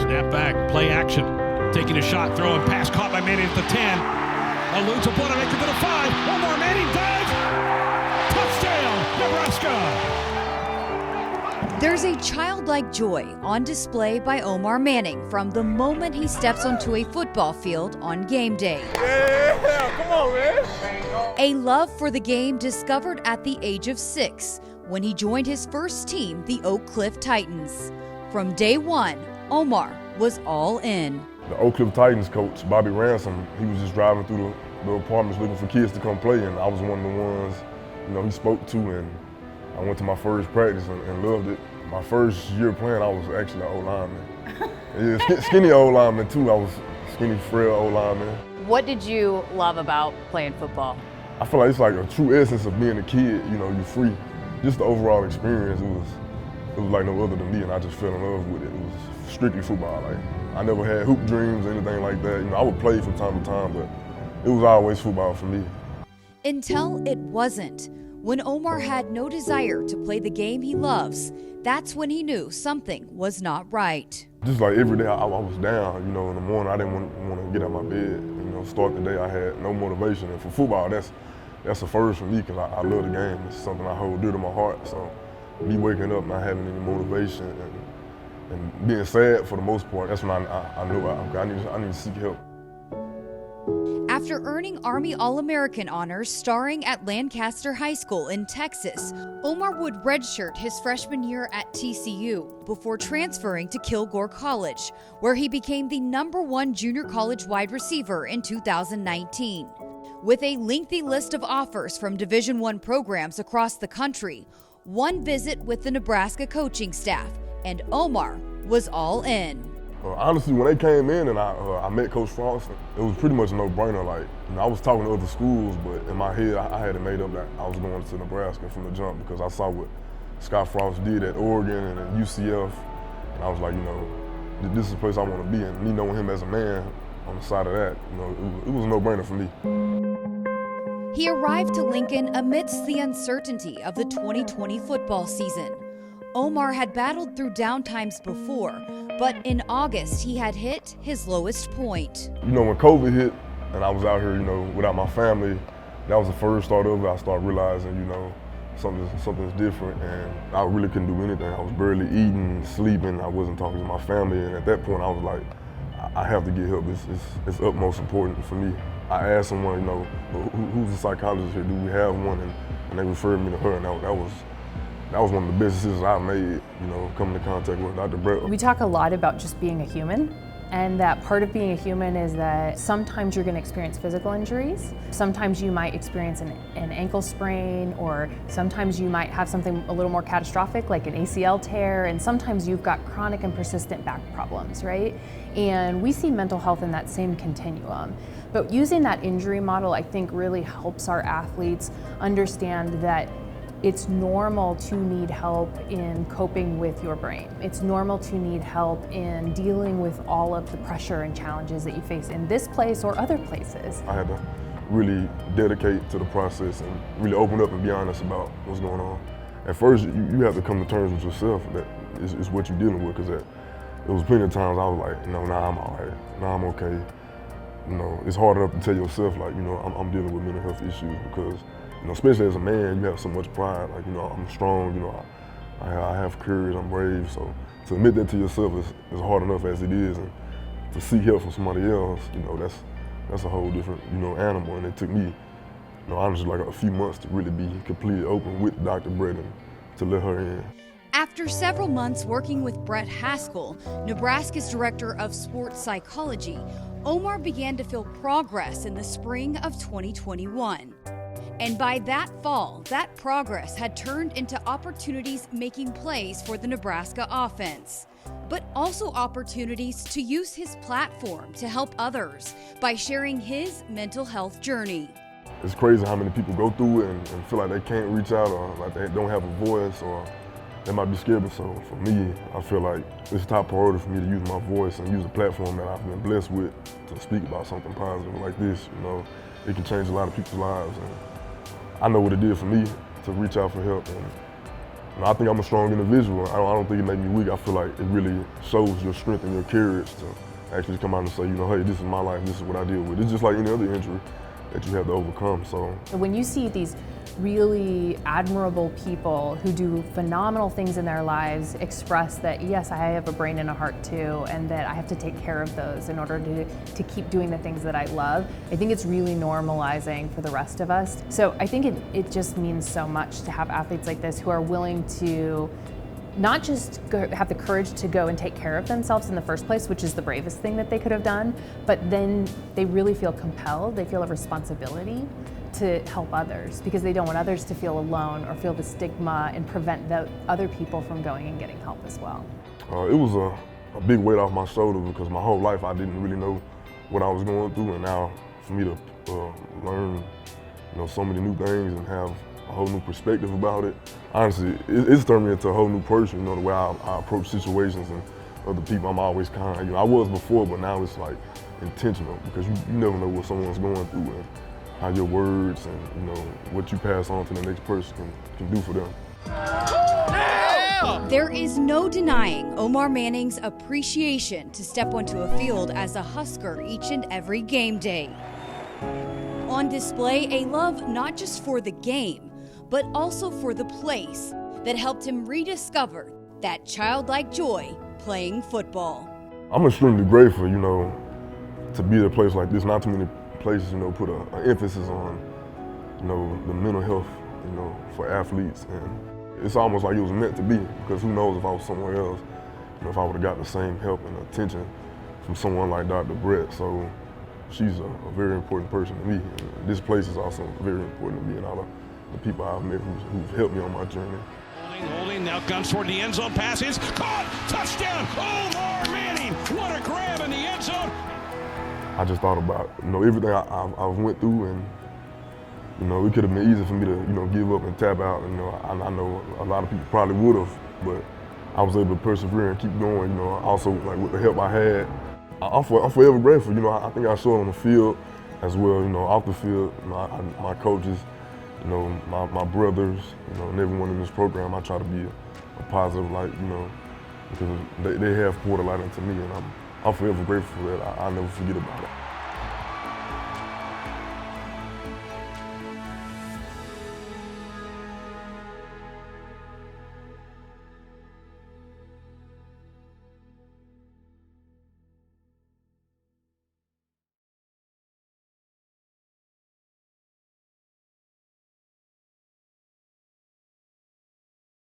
Snap back, play action. Taking a shot, throwing pass, caught by Manning at the 10. Eludes a Boilermaker to the 5. Omar Manning dives. Touchdown, Nebraska. There's a childlike joy on display by Omar Manning from the moment he steps onto a football field on game day. Yeah, come on, man. A love for the game discovered at the age of 6 when he joined his first team, the Oak Cliff Titans. From day one, Omar was all in. The Oak Cliff Titans coach, Bobby Ransom, he was just driving through the apartments looking for kids to come play, and I was one of the ones, he spoke to, and I went to my first practice and loved it. My first year playing, I was actually an O-lineman. Yeah, skinny O-lineman too. I was skinny, frail O-lineman. What did you love about playing football? I feel like it's like a true essence of being a kid. You're free. Just the overall experience, it was like no other than me, and I just fell in love with it. It was strictly football. Like, I never had hoop dreams or anything like that. I would play from time to time, but it was always football for me. Until it wasn't. When Omar had no desire to play the game he loves, that's when he knew something was not right. Just like every day I was down, in the morning I didn't want to get out of my bed. Start the day I had no motivation. And for football, that's a first for me because I love the game. It's something I hold dear to my heart. So me waking up not having any motivation and being sad for the most part, that's when I knew I need to seek help. After earning Army All-American honors starring at Lancaster High School in Texas, Omar would redshirt his freshman year at TCU before transferring to Kilgore College, where he became the #1 junior college wide receiver in 2019. With a lengthy list of offers from Division I programs across the country, one visit with the Nebraska coaching staff, and Omar was all in. Honestly, when they came in and I met Coach Frost, it was pretty much a no-brainer. Like, I was talking to other schools, but in my head, I had it made up that I was going to Nebraska from the jump because I saw what Scott Frost did at Oregon and at UCF, and I was like, this is the place I want to be. And me knowing him as a man on the side of that, it was a no-brainer for me. He arrived to Lincoln amidst the uncertainty of the 2020 football season. Omar had battled through downtimes before, but in August he had hit his lowest point. When COVID hit and I was out here, without my family, that was the first start of it. I started realizing, something's different, and I really couldn't do anything. I was barely eating, sleeping. I wasn't talking to my family, and at that point I was like, I have to get help. It's utmost important for me. I asked someone, who's a psychologist here? Do we have one? And they referred me to her, and that was one of the best decisions I made, coming in contact with Dr. Brett. We talk a lot about just being a human, and that part of being a human is that sometimes you're going to experience physical injuries. Sometimes you might experience an ankle sprain, or sometimes you might have something a little more catastrophic like an ACL tear, and sometimes you've got chronic and persistent back problems, right? And we see mental health in that same continuum. But using that injury model, I think, really helps our athletes understand that it's normal to need help in coping with your brain. It's normal to need help in dealing with all of the pressure and challenges that you face in this place or other places. I had to really dedicate to the process and really open up and be honest about what's going on. At first, you have to come to terms with yourself that is what you're dealing with, because there was plenty of times I was like, I'm all right, I'm okay. It's hard enough to tell yourself, like, I'm dealing with mental health issues because, especially as a man, you have so much pride. Like, I'm strong, I have courage, I'm brave. So to admit that to yourself is hard enough as it is, and to seek help from somebody else, that's a whole different, animal. And it took me, honestly, like a few months to really be completely open with Dr. Brett and to let her in. After several months working with Brett Haskell, Nebraska's director of sports psychology, Omar began to feel progress in the spring of 2021. And by that fall, that progress had turned into opportunities making plays for the Nebraska offense, but also opportunities to use his platform to help others by sharing his mental health journey. It's crazy how many people go through it and feel like they can't reach out, or like they don't have a voice, or they might be scared. So for me, I feel like it's top priority for me to use my voice and use a platform that I've been blessed with to speak about something positive like this. It can change a lot of people's lives. And I know what it did for me to reach out for help, and And I think I'm a strong individual. I don't think it made me weak. I feel like it really shows your strength and your courage to actually come out and say, you know, hey, this is my life, this is what I deal with. It's just like any other injury that you have to overcome. So when you see these really admirable people who do phenomenal things in their lives express that, yes, I have a brain and a heart too, and that I have to take care of those in order to keep doing the things that I love, I think it's really normalizing for the rest of us. So I think it just means so much to have athletes like this who are willing to not just have the courage to go and take care of themselves in the first place, which is the bravest thing that they could have done, but then they really feel compelled, they feel a responsibility to help others because they don't want others to feel alone or feel the stigma and prevent the other people from going and getting help as well. It was a big weight off my shoulder because my whole life I didn't really know what I was going through, and now for me to learn, you know, so many new things and have a whole new perspective about it, honestly, it's turned me into a whole new person. You know, the way I approach situations and other people, I'm always kind. You know, I was before, but now it's like intentional because you never know what someone's going through and how your words and, you know, what you pass on to the next person can do for them. There is no denying Omar Manning's appreciation to step onto a field as a Husker each and every game day. On display, a love not just for the game, but also for the place that helped him rediscover that childlike joy playing football. I'm extremely grateful, you know, to be at a place like this. Not too many places, you know, put an emphasis on, you know, the mental health, you know, for athletes. And it's almost like it was meant to be, because who knows if I was somewhere else, you know, if I would have got the same help and attention from someone like Dr. Brett. So she's a very important person to me. And this place is also very important to me and all of the people I've met who've helped me on my journey. Holding, now guns toward the end zone, passes, caught, touchdown, Omar Manning, what a grab in the end zone. I just thought about, you know, everything I went through, and, you know, it could have been easy for me to, you know, give up and tap out. You know, I know a lot of people probably would have, but I was able to persevere and keep going. You know, also like with the help I had, I'm forever grateful. You know, I think I showed on the field as well. You know, off the field, my coaches, you know, my brothers, you know, and everyone in this program. I try to be a positive light, you know, because they have poured a lot into me, and I'm forever grateful for that. I'll never forget about it.